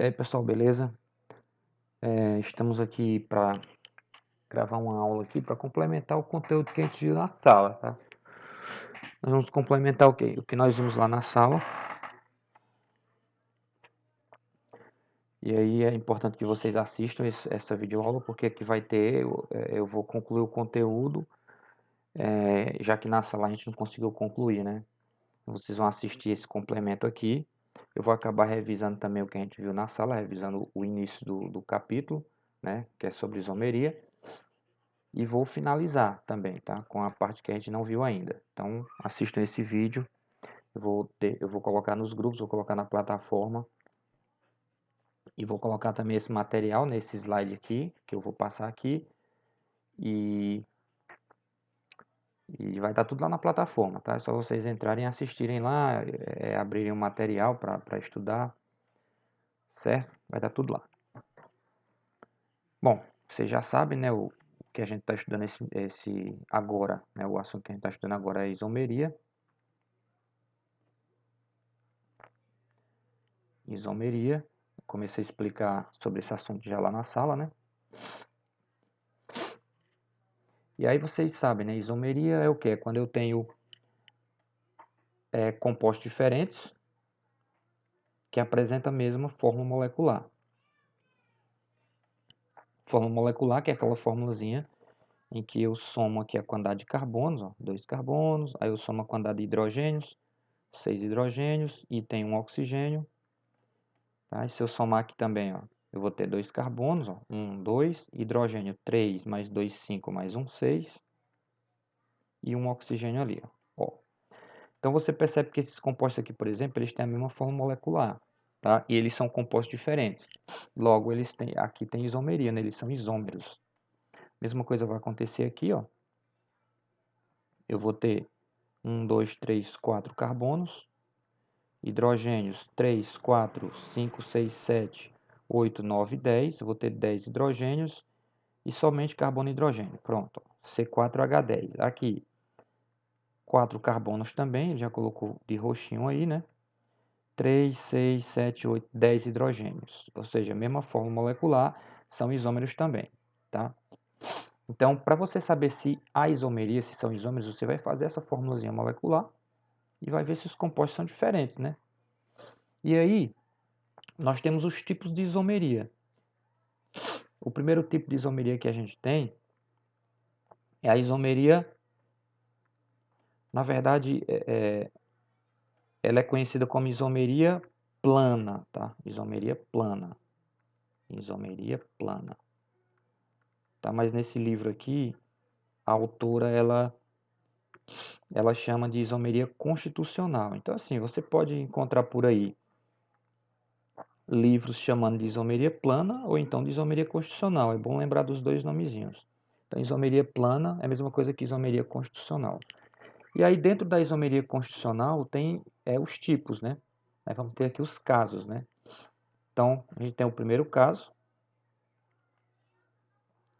E aí pessoal, beleza? Estamos aqui para gravar uma aula aqui para complementar o conteúdo que a gente viu na sala, tá? Nós vamos complementar o quê? O que nós vimos lá na sala. E aí é importante que vocês assistam essa videoaula, porque aqui vai ter, eu vou concluir o conteúdo, já que na sala a gente não conseguiu concluir, né? Vocês vão assistir esse complemento aqui. Eu vou acabar revisando também o que a gente viu na sala, revisando o início do capítulo, né? Que é sobre isomeria. E vou finalizar também, tá? Com a parte que a gente não viu ainda. Então, assistam esse vídeo. Eu vou colocar nos grupos, vou colocar na plataforma. E vou colocar também esse material nesse slide aqui, que eu vou passar aqui. E vai estar tudo lá na plataforma, tá? É só vocês entrarem e assistirem lá, abrirem o material para estudar, certo? Vai estar tudo lá. Bom, vocês já sabem, né? O que a gente está estudando esse agora, né? O assunto que a gente está estudando agora é isomeria. Isomeria. Comecei a explicar sobre esse assunto já lá na sala, né? E aí vocês sabem, né? Isomeria é o quê? É quando eu tenho compostos diferentes que apresentam a mesma fórmula molecular. Fórmula molecular, que é aquela formulazinha em que eu somo aqui a quantidade de carbonos, ó, 2 carbonos, aí eu somo a quantidade de hidrogênios, 6 hidrogênios, e tem um oxigênio. Tá? E se eu somar aqui também, ó, eu vou ter 2 carbonos, ó, 1, 2, hidrogênio 3 mais 2, 5 mais 1, 6, e um oxigênio ali, ó. Então você percebe que esses compostos aqui, por exemplo, eles têm a mesma forma molecular, tá? E eles são compostos diferentes. Logo, aqui tem isomeria, né? Eles são isômeros. Mesma coisa vai acontecer aqui, ó. Eu vou ter 1, 2, 3, 4 carbonos, hidrogênios 3, 4, 5, 6, 7, 8, 9, 10. Eu vou ter 10 hidrogênios e somente carbono e hidrogênio. Pronto, C4H10. Aqui, 4 carbonos também, já colocou de roxinho aí, né? 3, 6, 7, 8, 10 hidrogênios. Ou seja, a mesma forma molecular, são isômeros também, tá? Então, para você saber se há isomeria, se são isômeros, você vai fazer essa formulazinha molecular e vai ver se os compostos são diferentes, né? E aí, nós temos os tipos de isomeria. O primeiro tipo de isomeria que a gente tem é a isomeria, na verdade, ela é conhecida como isomeria plana, tá? Isomeria plana. Isomeria plana. Tá? Mas nesse livro aqui, a autora, ela chama de isomeria constitucional. Então, assim, você pode encontrar por aí livros chamando de isomeria plana ou então de isomeria constitucional. É bom lembrar dos dois nomezinhos. Então, isomeria plana é a mesma coisa que isomeria constitucional. E aí, dentro da isomeria constitucional, tem os tipos, né? Aí vamos ter aqui os casos, né? Então, a gente tem o primeiro caso.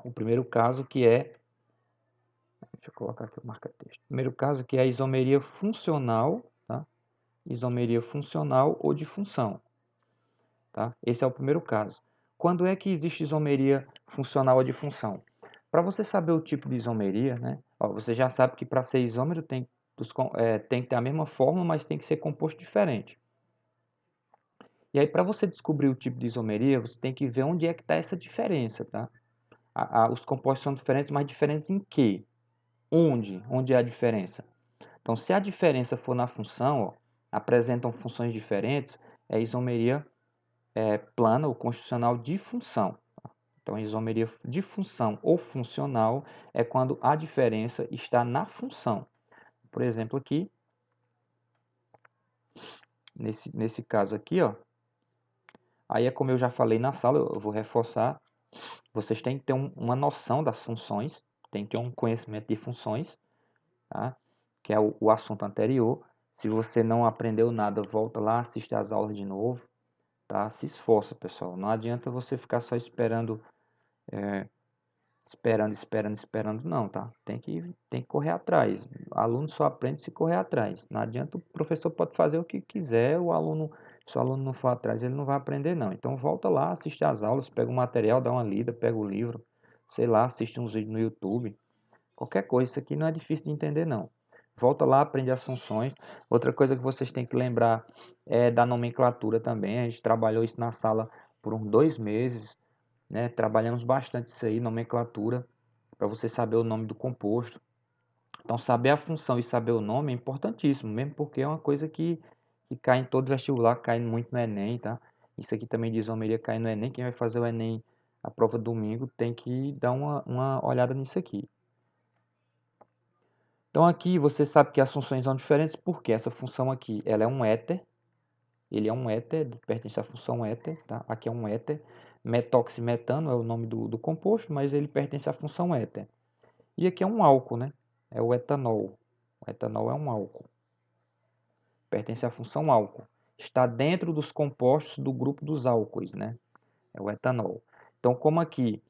O primeiro caso que é... Deixa eu colocar aqui o marca-texto. O primeiro caso que é a isomeria funcional, tá? Isomeria funcional ou de função. Tá? Esse é o primeiro caso. Quando é que existe isomeria funcional ou de função? Para você saber o tipo de isomeria, né? Ó, você já sabe que para ser isômero tem que ter a mesma fórmula, mas tem que ser composto diferente. E aí, para você descobrir o tipo de isomeria, você tem que ver onde é que está essa diferença, tá? Os compostos são diferentes, mas diferentes em quê? Onde? Onde é a diferença? Então, se a diferença for na função, ó, apresentam funções diferentes, é isomeria plana ou constitucional de função. Então, a isomeria de função ou funcional é quando a diferença está na função. Por exemplo, aqui, nesse caso aqui, ó, aí é como eu já falei na sala, eu vou reforçar, vocês têm que ter uma noção das funções, tem que ter um conhecimento de funções, tá? Que é o assunto anterior. Se você não aprendeu nada, volta lá, assiste as aulas de novo, tá? Se esforça, pessoal. Não adianta você ficar só esperando, esperando, não, tá? Tem que correr atrás. O aluno só aprende se correr atrás. Não adianta, o professor pode fazer o que quiser, o aluno Se o aluno não for atrás, ele não vai aprender não. Então volta lá, assiste às aulas, pega o material, dá uma lida, pega o livro, sei lá, assiste uns vídeos no YouTube. Qualquer coisa, isso aqui não é difícil de entender não. Volta lá, aprende as funções. Outra coisa que vocês têm que lembrar é da nomenclatura também. A gente trabalhou isso na sala por uns 2 meses, né? Trabalhamos bastante isso aí, nomenclatura, para você saber o nome do composto. Então, saber a função e saber o nome é importantíssimo, mesmo porque é uma coisa que cai em todo vestibular, cai muito no Enem, tá? Isso aqui também de isomeria cai no Enem. Quem vai fazer o Enem, a prova domingo, tem que dar uma olhada nisso aqui. Então, aqui você sabe que as funções são diferentes porque essa função aqui, ela é um éter. Ele é um éter, pertence à função éter, tá? Aqui é um éter. Metoximetano é o nome do composto, mas ele pertence à função éter. E aqui é um álcool, né? É o etanol. O etanol é um álcool. Pertence à função álcool. Está dentro dos compostos do grupo dos álcoois, né? É o etanol. Então, como aqui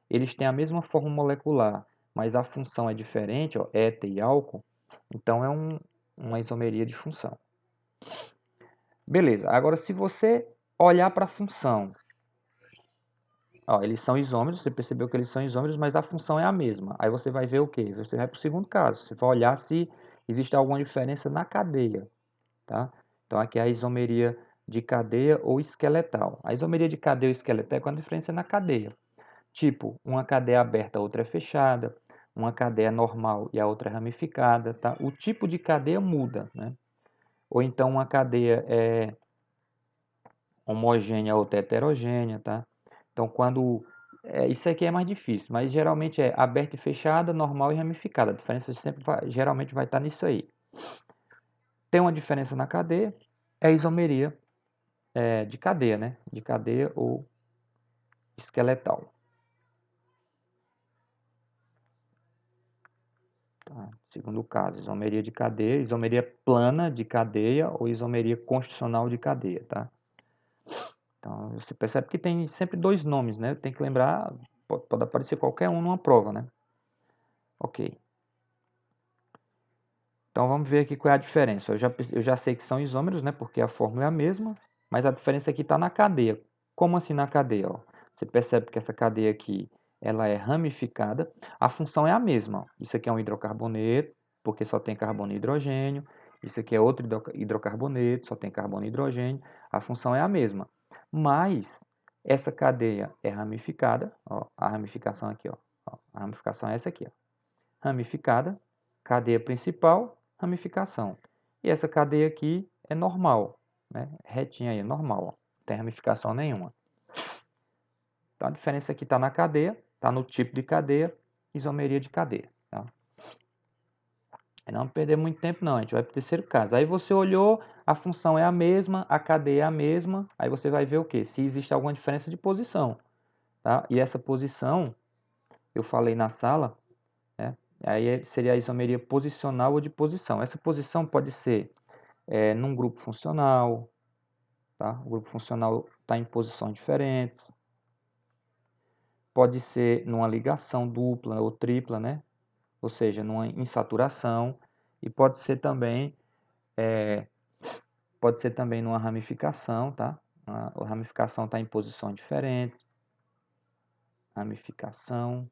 eles têm a mesma forma molecular, mas a função é diferente, ó, éter e álcool, então é uma isomeria de função. Beleza, agora se você olhar para a função, ó, eles são isômeros, você percebeu que eles são isômeros, mas a função é a mesma. Aí você vai ver o quê? Você vai para o segundo caso, você vai olhar se existe alguma diferença na cadeia, tá? Então aqui é a isomeria de cadeia ou esqueletal. A isomeria de cadeia ou esqueletal é quando a diferença é na cadeia. Tipo, uma cadeia aberta, a outra é fechada, uma cadeia normal e a outra é ramificada, tá? O tipo de cadeia muda, né? Ou então uma cadeia é homogênea, a outra é heterogênea, tá? Então, quando... isso aqui é mais difícil, mas geralmente é aberta e fechada, normal e ramificada. A diferença sempre geralmente vai estar nisso aí. Tem uma diferença na cadeia, é a isomeria de cadeia, né? De cadeia ou esqueletal. Tá? Segundo caso, isomeria de cadeia, isomeria plana de cadeia ou isomeria constitucional de cadeia, tá? Então, você percebe que tem sempre dois nomes, né? Tem que lembrar, pode aparecer qualquer um numa prova, né? Ok. Então, vamos ver aqui qual é a diferença. Eu já sei que são isômeros, né? Porque a fórmula é a mesma, mas a diferença aqui está na cadeia. Como assim na cadeia? Ó? Você percebe que essa cadeia aqui, ela é ramificada. A função é a mesma. Ó. Isso aqui é um hidrocarboneto, porque só tem carbono e hidrogênio. Isso aqui é outro hidrocarboneto, só tem carbono e hidrogênio. A função é a mesma. Mas essa cadeia é ramificada. Ó, a ramificação aqui, ó. A ramificação é essa aqui, ó. Ramificada, cadeia principal, ramificação. E essa cadeia aqui é normal, né? Retinha aí, normal, ó. Não tem ramificação nenhuma. Então a diferença aqui está na cadeia, está no tipo de cadeia, isomeria de cadeia. Tá? Não perder muito tempo não, a gente vai para o terceiro caso. Aí você olhou, a função é a mesma, a cadeia é a mesma, aí você vai ver o quê? Se existe alguma diferença de posição. Tá? E essa posição, eu falei na sala, né? Aí seria a isomeria posicional ou de posição. Essa posição pode ser num grupo funcional, tá? O grupo funcional está em posições diferentes. Pode ser numa ligação dupla ou tripla, né? Ou seja, numa insaturação. E pode ser também numa ramificação, tá? A ramificação está em posições diferentes. Ramificação.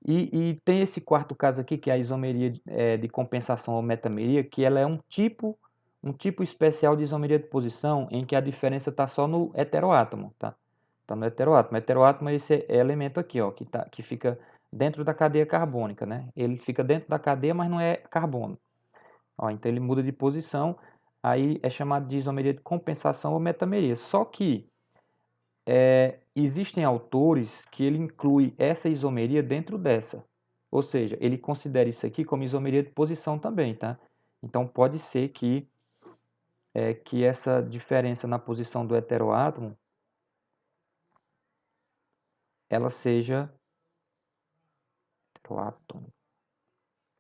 E tem esse quarto caso aqui, que é a isomeria de compensação ou metameria, que ela é um tipo especial de isomeria de posição em que a diferença está só no heteroátomo, tá? Está no heteroátomo. Heteroátomo é esse elemento aqui, ó, que fica dentro da cadeia carbônica, né? Ele fica dentro da cadeia, mas não é carbono. Ó, então ele muda de posição, aí é chamado de isomeria de compensação ou metameria. Só que existem autores que ele inclui essa isomeria dentro dessa. Ou seja, ele considera isso aqui como isomeria de posição também, tá? Então pode ser que essa diferença na posição do heteroátomo ela seja heteroátomo,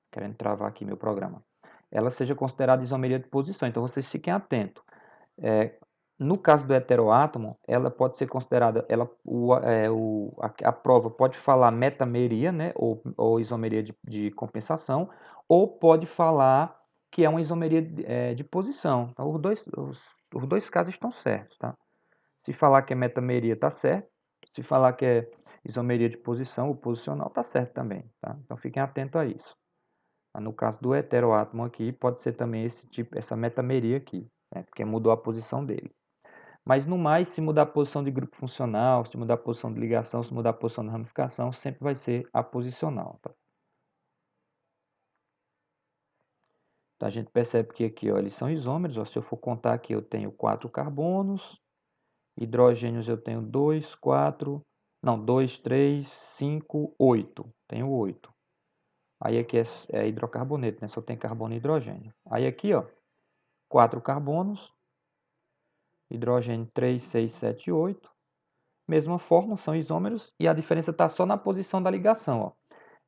querendo travar aqui meu programa. Ela seja considerada isomeria de posição. Então vocês fiquem atentos. No caso do heteroátomo, ela pode ser considerada, a prova pode falar metameria, né, ou isomeria de compensação, ou pode falar que é uma isomeria de posição. Então, os dois casos estão certos, tá? Se falar que é metameria, tá certo. Se falar que é isomeria de posição ou posicional, tá certo também, tá? Então, fiquem atentos a isso. No caso do heteroátomo aqui, pode ser também essa metameria aqui, né? Porque mudou a posição dele. Mas no mais, se mudar a posição de grupo funcional, se mudar a posição de ligação, se mudar a posição de ramificação, sempre vai ser aposicional, tá? Então, a gente percebe que aqui, ó, eles são isômeros. Ó, se eu for contar aqui, eu tenho 4 carbonos, hidrogênios eu tenho 2, 4, não, 2, 3, 5, 8. Tenho 8. Aí aqui é hidrocarboneto, né? Só tem carbono e hidrogênio. Aí aqui, ó, 4 carbonos, hidrogênio 3, 6, 7, 8. Mesma fórmula, são isômeros e a diferença está só na posição da ligação, ó.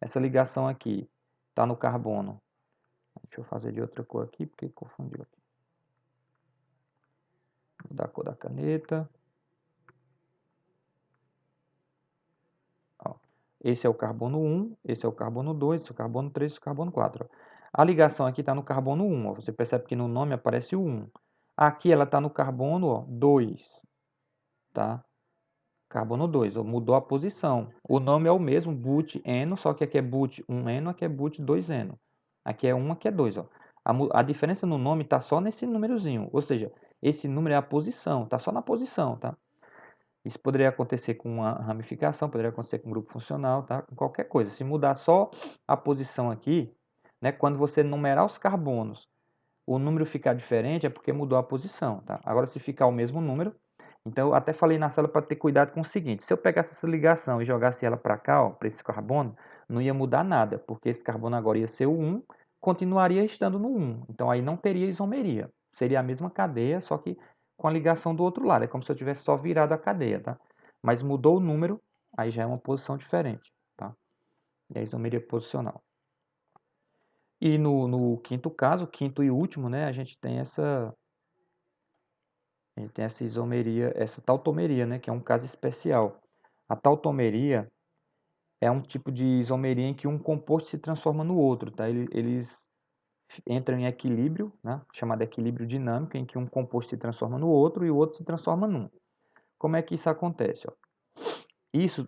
Essa ligação aqui está no carbono. Deixa eu fazer de outra cor aqui, porque confundiu aqui. Da cor da caneta. Ó, esse é o carbono 1, esse é o carbono 2, esse é o carbono 3, esse é o carbono 4. Ó. A ligação aqui está no carbono 1. Ó. Você percebe que no nome aparece o 1. Aqui ela está no carbono, ó, 2. Tá? Carbono 2, ó, mudou a posição. O nome é o mesmo, but-eno, só que aqui é but-1-eno, aqui é but-2-eno. Aqui é 1, aqui é 2. Ó. A diferença no nome está só nesse númerozinho, ou seja, esse número é a posição, está só na posição, tá? Isso poderia acontecer com uma ramificação, poderia acontecer com um grupo funcional, tá? Com qualquer coisa. Se mudar só a posição aqui, né, quando você numerar os carbonos, o número ficar diferente é porque mudou a posição, tá? Agora, se ficar o mesmo número, então eu até falei na sala para ter cuidado com o seguinte: se eu pegasse essa ligação e jogasse ela para cá, para esse carbono, não ia mudar nada, porque esse carbono agora ia ser o 1, continuaria estando no 1. Então aí não teria isomeria. Seria a mesma cadeia, só que com a ligação do outro lado. É como se eu tivesse só virado a cadeia, tá? Mas mudou o número, aí já é uma posição diferente, tá? E a isomeria posicional. E no quinto caso, quinto e último, né, a gente tem essa isomeria, essa tautomeria, né, que é um caso especial. A tautomeria é um tipo de isomeria em que um composto se transforma no outro, tá? Eles entram em equilíbrio, né, chamado equilíbrio dinâmico, em que um composto se transforma no outro e o outro se transforma num. Como é que isso acontece? Ó? Isso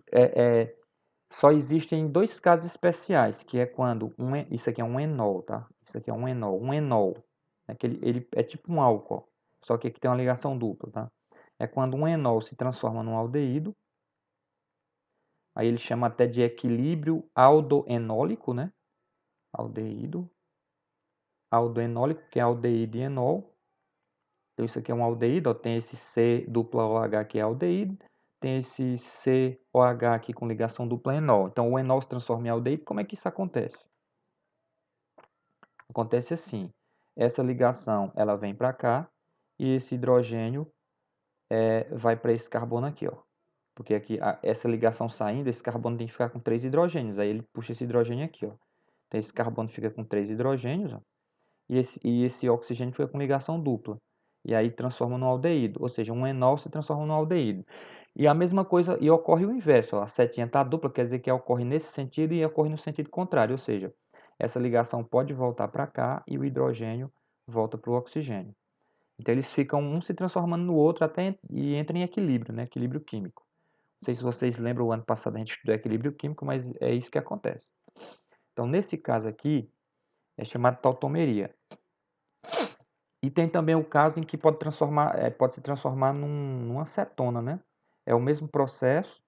só existem dois casos especiais, que é quando isso aqui é um enol, tá? Isso aqui é um enol. Um enol, né, que ele é tipo um álcool, só que aqui tem uma ligação dupla, tá? É quando um enol se transforma num aldeído, aí ele chama até de equilíbrio aldoenólico, né? Aldoenólico, que é aldeído e enol. Então isso aqui é um aldeído, ó, tem esse C dupla OH que é aldeído, tem esse COH aqui com ligação dupla enol. Então o enol se transforma em aldeído, como é que isso acontece? Acontece assim, essa ligação ela vem para cá e esse hidrogênio vai para esse carbono aqui, ó. Porque aqui essa ligação saindo, esse carbono tem que ficar com 3 hidrogênios. Aí ele puxa esse hidrogênio aqui, ó. Então esse carbono fica com 3 hidrogênios, ó, e esse oxigênio fica com ligação dupla. E aí transforma no aldeído, ou seja, um enol se transforma no aldeído. E a mesma coisa, e ocorre o inverso, ó, a setinha está dupla, quer dizer que ocorre nesse sentido e ocorre no sentido contrário, ou seja, essa ligação pode voltar para cá e o hidrogênio volta para o oxigênio. Então eles ficam um se transformando no outro até e entram em equilíbrio, né? Equilíbrio químico. Não sei se vocês lembram, o ano passado a gente estudou equilíbrio químico, mas é isso que acontece. Então nesse caso aqui é chamado tautomeria. E tem também o caso em que pode se transformar numa acetona, né? É o mesmo processo,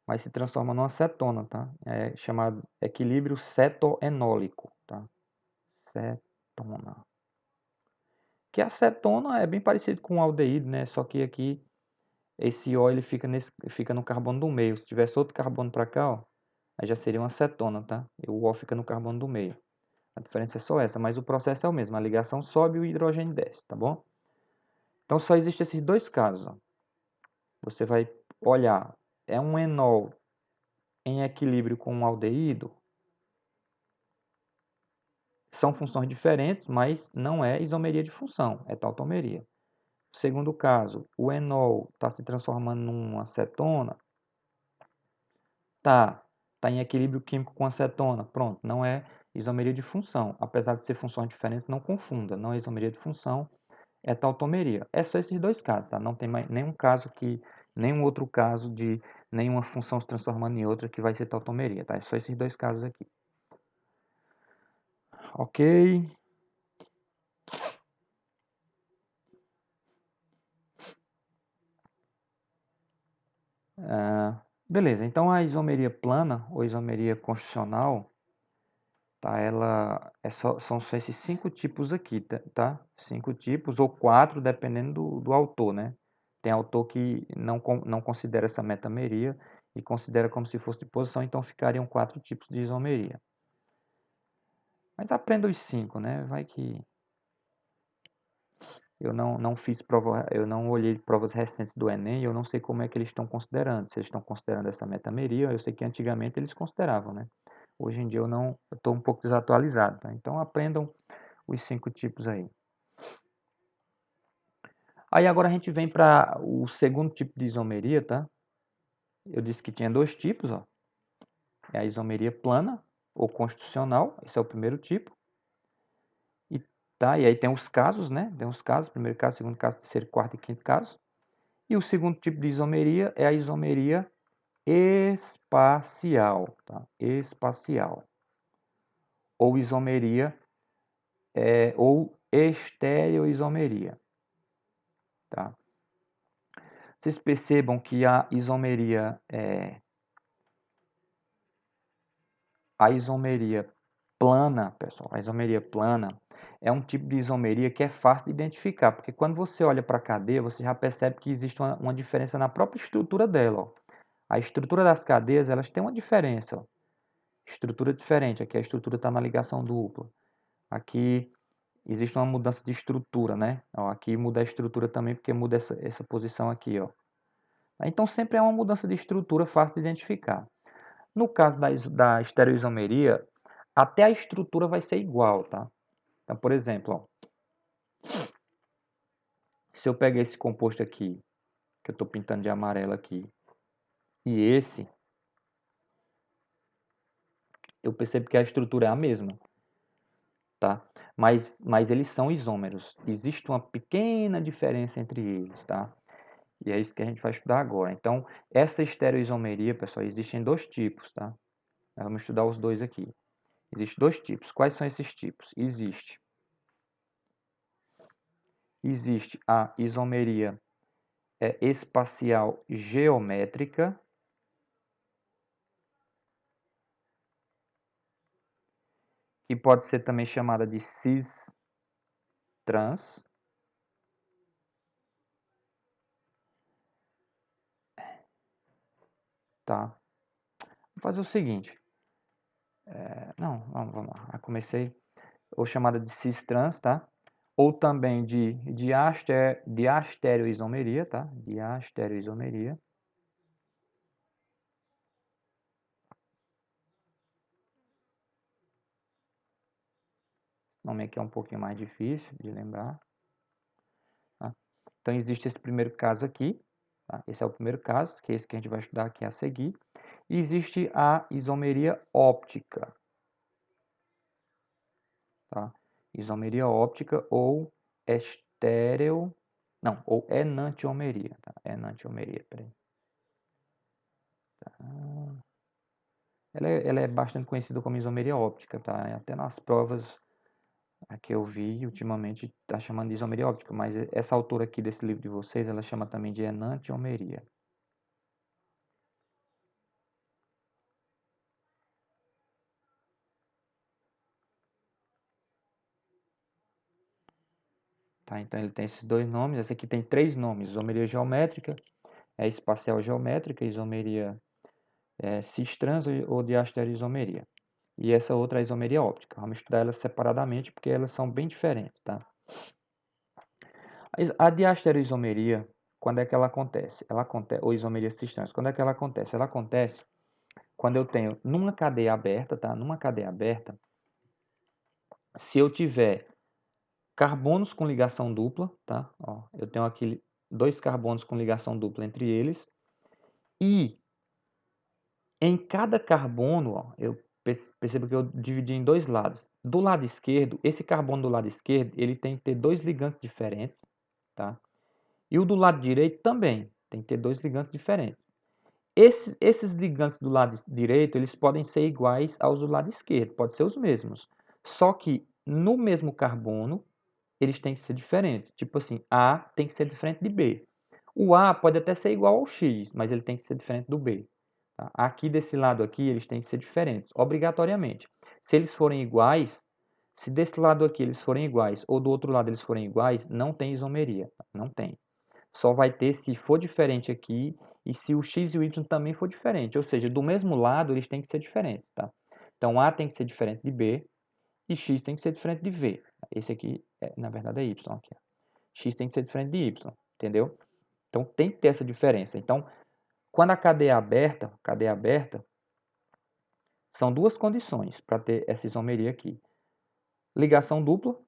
mas se transforma numa acetona, tá? É chamado equilíbrio cetoenólico, tá? Cetona. Que a acetona é bem parecido com o aldeído, né? Só que aqui esse O ele fica no carbono do meio. Se tivesse outro carbono para cá, ó, aí já seria uma acetona, tá? E o O fica no carbono do meio. A diferença é só essa, mas o processo é o mesmo. A ligação sobe e o hidrogênio desce, tá bom? Então só existem esses dois casos, ó. Você vai olhar, é um enol em equilíbrio com um aldeído? São funções diferentes, mas não é isomeria de função, é tautomeria. Segundo caso, o enol está se transformando numa acetona? Tá em equilíbrio químico com acetona. Pronto, não é isomeria de função. Apesar de ser funções diferentes, não confunda. Não é isomeria de função, é tautomeria. É só esses dois casos, tá? Não tem mais nenhum outro caso de nenhuma função se transformando em outra que vai ser tautomeria, tá? É só esses dois casos aqui. Ok. Beleza, então a isomeria plana ou isomeria constitucional, tá? São só esses 5 tipos aqui, tá? 5 tipos ou 4, dependendo do autor, né? Tem autor que não considera essa metameria e considera como se fosse de posição, então ficariam 4 tipos de isomeria. Mas aprenda os 5, né? Vai que eu não fiz prova, eu não olhei provas recentes do Enem, eu não sei como é que eles estão considerando. Se eles estão considerando essa metameria, eu sei que antigamente eles consideravam, né? Hoje em dia eu estou um pouco desatualizado, tá? Então aprendam os 5 tipos aí. Aí agora a gente vem para o segundo tipo de isomeria, tá? Eu disse que tinha 2 tipos, ó. É a isomeria plana ou constitucional, esse é o primeiro tipo. E aí tem os casos, né? Tem os casos, primeiro caso, segundo caso, terceiro, quarto e quinto caso. E o segundo tipo de isomeria é a isomeria espacial, tá? Espacial. Ou isomeria, ou estereoisomeria, tá? Vocês percebam que a isomeria plana, pessoal, a isomeria plana é um tipo de isomeria que é fácil de identificar, porque quando você olha para a cadeia, você já percebe que existe uma diferença na própria estrutura dela, ó. A estrutura das cadeias, elas têm uma diferença, ó. Estrutura diferente, aqui a estrutura está na ligação dupla. Aqui existe uma mudança de estrutura, né? Ó, aqui muda a estrutura também, porque muda essa posição aqui, ó. Então sempre é uma mudança de estrutura fácil de identificar. No caso da estereoisomeria, até a estrutura vai ser igual, tá? Então, por exemplo, ó, se eu pegar esse composto aqui, que eu estou pintando de amarelo aqui, e esse, eu percebo que a estrutura é a mesma, tá? Mas eles são isômeros. Existe uma pequena diferença entre eles, tá? E é isso que a gente vai estudar agora. Então, essa estereoisomeria, pessoal, existem 2 tipos, tá? Nós vamos estudar os dois aqui. Existem 2 tipos. Quais são esses tipos? Existe a isomeria espacial geométrica, que pode ser também chamada de cis-trans. Tá? Vou fazer o seguinte. Não, vamos lá. Já comecei. Ou chamada de cis-trans, tá? Ou também de diastereoisomeria, tá? Diastereoisomeria. O nome aqui é um pouquinho mais difícil de lembrar. Tá? Então, existe esse primeiro caso aqui. Tá? Esse é o primeiro caso, que é esse que a gente vai estudar aqui a seguir. E existe a isomeria óptica. Tá? Isomeria óptica ou estéreo... Não, ou enantiomeria. Tá? Enantiomeria, peraí. Tá? Ela é bastante conhecida como isomeria óptica, tá? Até nas provas que eu vi ultimamente está chamando de isomeria óptica, mas essa autora aqui desse livro de vocês, ela chama também de enantiomeria. Tá? Então ele tem esses 2 nomes, essa aqui tem 3 nomes, isomeria geométrica, espacial geométrica, isomeria cis-trans ou diastereoisomeria. E essa outra é a isomeria óptica. Vamos estudar elas separadamente porque elas são bem diferentes, tá? A diastereoisomeria, quando é que ela acontece? Ou isomeria cis-trans, quando é que ela acontece? Ela acontece quando eu tenho numa cadeia aberta, tá? Numa cadeia aberta, se eu tiver carbonos com ligação dupla, tá? Ó, eu tenho aqui 2 carbonos com ligação dupla entre eles, e em cada carbono, ó, eu Perceba que eu dividi em dois lados. Do lado esquerdo, esse carbono do lado esquerdo, ele tem que ter dois ligantes diferentes, tá? E o do lado direito também tem que ter dois ligantes diferentes. Esses ligantes do lado direito, eles podem ser iguais aos do lado esquerdo, podem ser os mesmos. Só que no mesmo carbono, eles têm que ser diferentes. Tipo assim, A tem que ser diferente de B. O A pode até ser igual ao X, mas ele tem que ser diferente do B. Tá? Aqui desse lado aqui, eles têm que ser diferentes, obrigatoriamente. Se eles forem iguais, se desse lado aqui eles forem iguais ou do outro lado eles forem iguais, não tem isomeria. Não tem. Só vai ter se for diferente aqui e se o X e o Y também for diferente. Ou seja, do mesmo lado eles têm que ser diferentes. Tá? Então A tem que ser diferente de B e X tem que ser diferente de V. Esse aqui, na verdade, é Y. Aqui. X tem que ser diferente de Y. Entendeu? Então tem que ter essa diferença. Então, quando a cadeia é aberta, são duas condições para ter essa isomeria aqui. Ligação dupla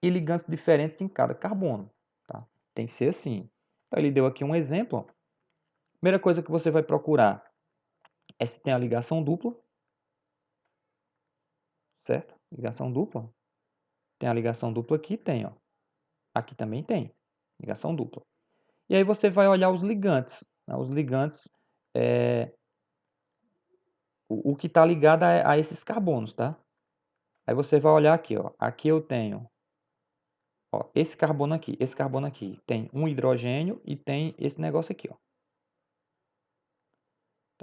e ligantes diferentes em cada carbono. Tá? Tem que ser assim. Então, ele deu aqui um exemplo. Ó. Primeira coisa que você vai procurar é se tem a ligação dupla. Certo? Ligação dupla. Tem a ligação dupla aqui, tem. Ó. Aqui também tem. Ligação dupla. E aí você vai olhar os ligantes. Né? Os ligantes, o que está ligado a esses carbonos, tá? Aí você vai olhar aqui, ó. Aqui eu tenho ó, esse carbono aqui tem um hidrogênio e tem esse negócio aqui, ó.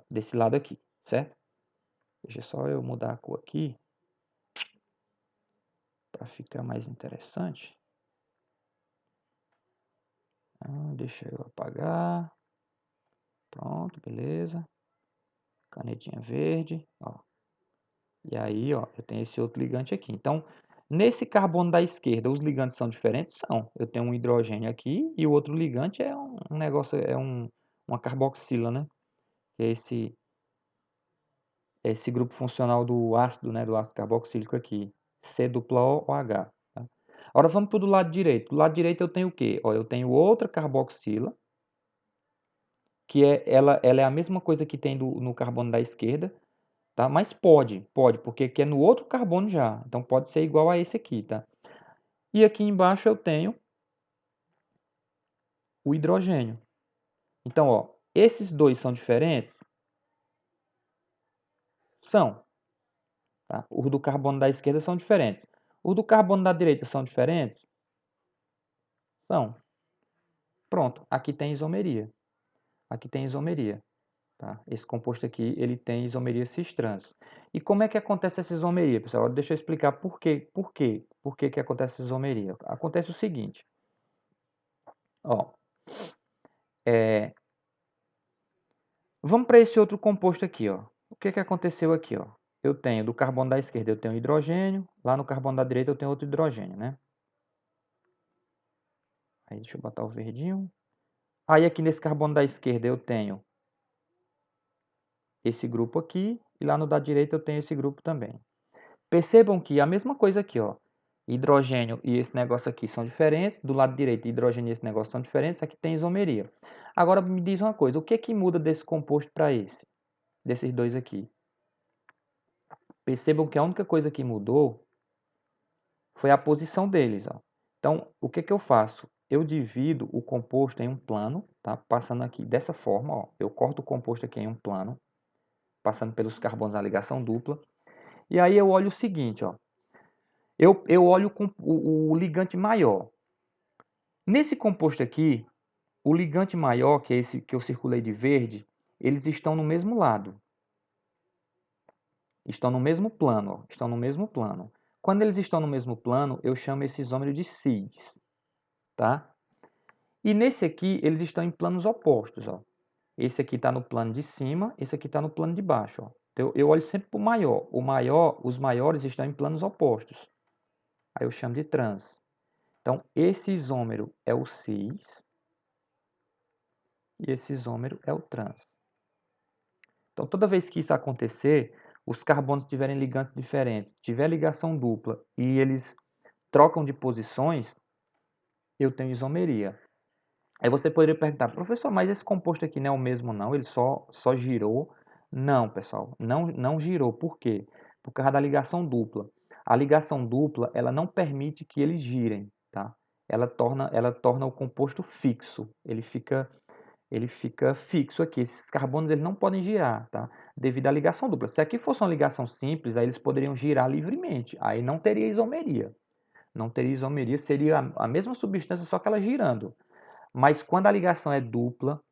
Desse lado aqui, certo? Deixa só eu mudar a cor aqui para ficar mais interessante. Deixa eu apagar. Pronto, beleza. Canetinha verde, ó. E aí, ó, eu tenho esse outro ligante aqui. Então, nesse carbono da esquerda, os ligantes são diferentes? São. Eu tenho um hidrogênio aqui e o outro ligante é um negócio, uma carboxila, né? Que é esse grupo funcional do ácido, né? Do ácido carboxílico aqui. C-O-H. Tá? Agora vamos para o do lado direito. Do lado direito eu tenho o quê? Ó, eu tenho outra carboxila, que ela é a mesma coisa que tem no carbono da esquerda, tá? Mas pode, porque aqui é no outro carbono já. Então pode ser igual a esse aqui, tá? E aqui embaixo eu tenho o hidrogênio. Então, ó, esses dois são diferentes? São. Tá? Os do carbono da esquerda são diferentes. Os do carbono da direita são diferentes? São. Pronto, aqui tem isomeria. Aqui tem isomeria. Tá? Esse composto aqui, ele tem isomeria cis-trans. E como é que acontece essa isomeria, pessoal? Agora deixa eu explicar por quê. Por que acontece essa isomeria? Acontece o seguinte. Ó, vamos para esse outro composto aqui. Ó. O que aconteceu aqui? Ó? Eu tenho, do carbono da esquerda, eu tenho hidrogênio. Lá no carbono da direita, eu tenho outro hidrogênio, né? Aí, deixa eu botar o verdinho. Aí, aqui nesse carbono da esquerda, eu tenho esse grupo aqui. E lá no da direita, eu tenho esse grupo também. Percebam que a mesma coisa aqui, ó. Hidrogênio e esse negócio aqui são diferentes. Do lado direito, hidrogênio e esse negócio são diferentes. Aqui tem isomeria. Agora, me diz uma coisa. O que é que muda desse composto para esse? Desses dois aqui? Percebam que a única coisa que mudou foi a posição deles. Ó. Então, o que eu faço? Eu divido o composto em um plano, tá? Passando aqui dessa forma. Ó. Eu corto o composto aqui em um plano, passando pelos carbonos na ligação dupla. E aí eu olho o seguinte, ó. Eu olho o ligante maior. Nesse composto aqui, o ligante maior, que é esse que eu circulei de verde, eles estão no mesmo lado. Estão no mesmo plano, ó. Estão no mesmo plano. Quando eles estão no mesmo plano, eu chamo esse isômero de cis, tá? E nesse aqui, eles estão em planos opostos, ó. Esse aqui está no plano de cima, esse aqui está no plano de baixo, ó. Então, eu olho sempre para o maior. Os maiores estão em planos opostos. Aí eu chamo de trans. Então, esse isômero é o cis e esse isômero é o trans. Então, toda vez que isso acontecer, os carbonos tiverem ligantes diferentes, tiver ligação dupla e eles trocam de posições, eu tenho isomeria. Aí você poderia perguntar, professor, mas esse composto aqui não é o mesmo não? Ele só girou Não, pessoal, não girou. Por quê? Por causa da ligação dupla. A ligação dupla, ela não permite que eles girem, tá? Ela torna o composto fixo. Ele fica fixo aqui. Esses carbonos eles não podem girar, tá? Devido à ligação dupla. Se aqui fosse uma ligação simples, aí eles poderiam girar livremente. Aí não teria isomeria. Não teria isomeria, seria a mesma substância, só que ela girando. Mas quando a ligação é dupla,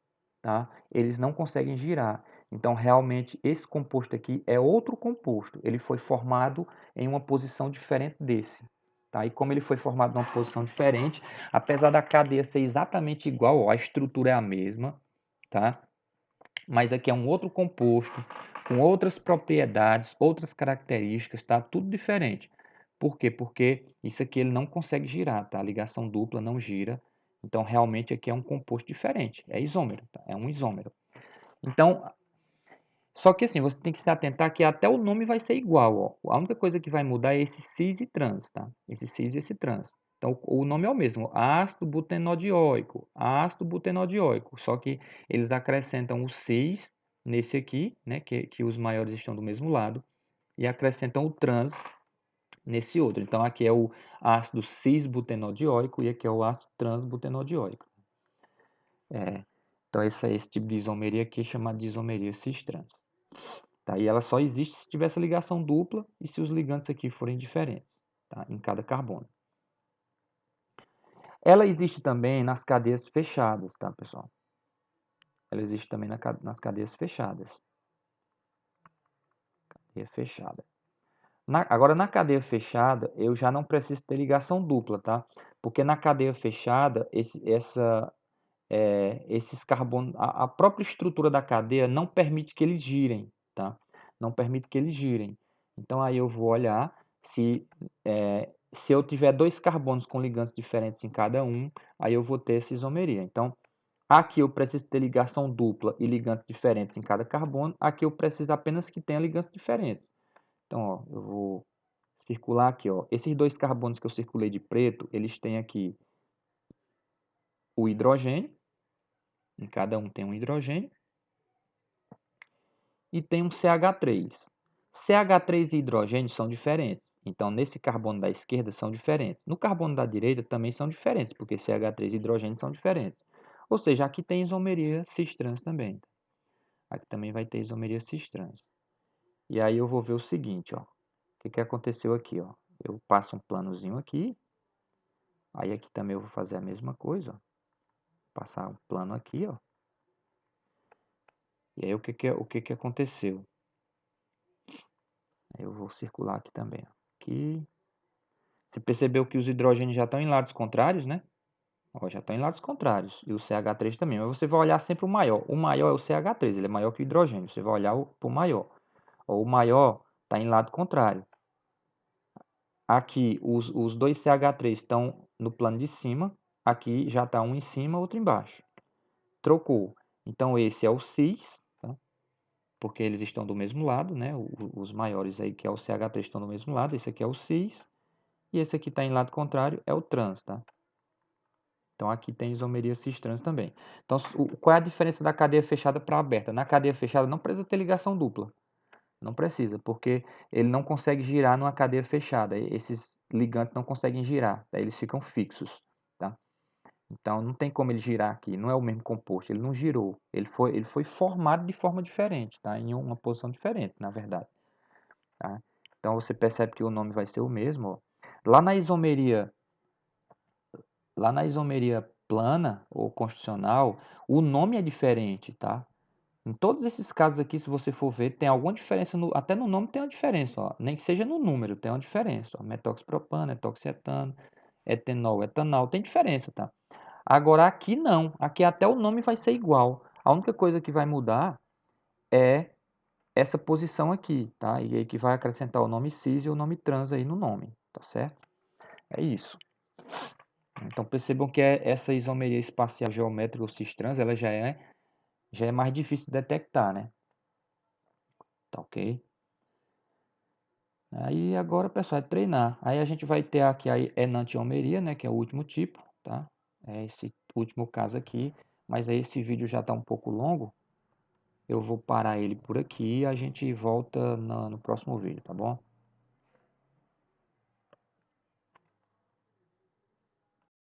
tá? Eles não conseguem girar. Então, realmente, esse composto aqui é outro composto. Ele foi formado em uma posição diferente desse. Tá? E como ele foi formado em uma posição diferente, apesar da cadeia ser exatamente igual, ó, a estrutura é a mesma, tá? Mas aqui é um outro composto, com outras propriedades, outras características, tá? Tudo diferente. Por quê? Porque isso aqui ele não consegue girar, tá? A ligação dupla não gira. Então, realmente aqui é um composto diferente. É isômero, tá? É um isômero. Então, só que assim, você tem que se atentar que até o nome vai ser igual, ó. A única coisa que vai mudar é esse cis e trans, tá? Esse cis e esse trans. Então, o nome é o mesmo, ácido butenodioico, ácido butenodioico, só que eles acrescentam o cis nesse aqui, né, que os maiores estão do mesmo lado, e acrescentam o trans nesse outro. Então, aqui é o ácido cis-butenodioico e aqui é o ácido trans-butenodioico. Então, esse tipo de isomeria aqui é chamado de isomeria cis-trans. Tá? E ela só existe se tiver essa ligação dupla e se os ligantes aqui forem diferentes, tá? Em cada carbono. Ela existe também nas cadeias fechadas, tá, pessoal? Ela existe também nas cadeias fechadas. Cadeia fechada. Agora, na cadeia fechada, eu já não preciso ter ligação dupla, tá? Porque na cadeia fechada, esses carbonos, a própria estrutura da cadeia não permite que eles girem, tá? Não permite que eles girem. Então, aí eu vou olhar se eu tiver dois carbonos com ligantes diferentes em cada um, aí eu vou ter essa isomeria. Então, aqui eu preciso ter ligação dupla e ligantes diferentes em cada carbono. Aqui eu preciso apenas que tenha ligantes diferentes. Então, ó, eu vou circular aqui, ó. Esses dois carbonos que eu circulei de preto, eles têm aqui o hidrogênio. Em cada um tem um hidrogênio. E tem um CH3. CH3 e hidrogênio são diferentes. Então, nesse carbono da esquerda são diferentes. No carbono da direita também são diferentes, porque CH3 e hidrogênio são diferentes. Ou seja, aqui tem isomeria cis-trans também. Aqui também vai ter isomeria cis-trans. E aí eu vou ver o seguinte, ó. O que aconteceu aqui, ó? Eu passo um planozinho aqui. Aí aqui também eu vou fazer a mesma coisa, ó. Passar um plano aqui, ó. E aí o que aconteceu? Eu vou circular aqui também, ó. Aqui. Você percebeu que os hidrogênios já estão em lados contrários, né? Ó, já estão em lados contrários. E o CH3 também. Mas você vai olhar sempre o maior. O maior é o CH3, ele é maior que o hidrogênio. Você vai olhar para o maior. Ó, o maior está em lado contrário. Aqui, os dois CH3 estão no plano de cima. Aqui já está um em cima, outro embaixo. Trocou. Então, esse é o cis, tá? Porque eles estão do mesmo lado, né? Os maiores aí, que é o CH3, estão do mesmo lado. Esse aqui é o cis. E esse aqui está em lado contrário, é o trans, tá? Então, aqui tem isomeria cis-trans também. Então, qual é a diferença da cadeia fechada para aberta? Na cadeia fechada não precisa ter ligação dupla. Não precisa, porque ele não consegue girar numa cadeia fechada. Esses ligantes não conseguem girar, tá? Eles ficam fixos, tá? Então, não tem como ele girar aqui. Não é o mesmo composto, ele não girou. Ele foi formado de forma diferente, tá? Em uma posição diferente, na verdade. Tá? Então, você percebe que o nome vai ser o mesmo. Ó. Lá na isomeria plana ou constitucional, o nome é diferente, tá? Em todos esses casos aqui, se você for ver, tem alguma diferença, até no nome tem uma diferença, ó. Nem que seja no número, tem uma diferença. Ó. Metoxipropano, etoxietano, etenol, etanol, tem diferença, tá? Agora aqui não, aqui até o nome vai ser igual. A única coisa que vai mudar é essa posição aqui, tá? E aí que vai acrescentar o nome cis e o nome trans aí no nome, tá certo? É isso. Então percebam que essa isomeria espacial geométrica ou cis-trans, ela já é mais difícil de detectar, né? Tá ok? Aí agora, pessoal, é treinar. Aí a gente vai ter aqui a enantiomeria, né? Que é o último tipo, tá? É esse último caso aqui. Mas aí esse vídeo já está um pouco longo. Eu vou parar ele por aqui e a gente volta no próximo vídeo, tá bom?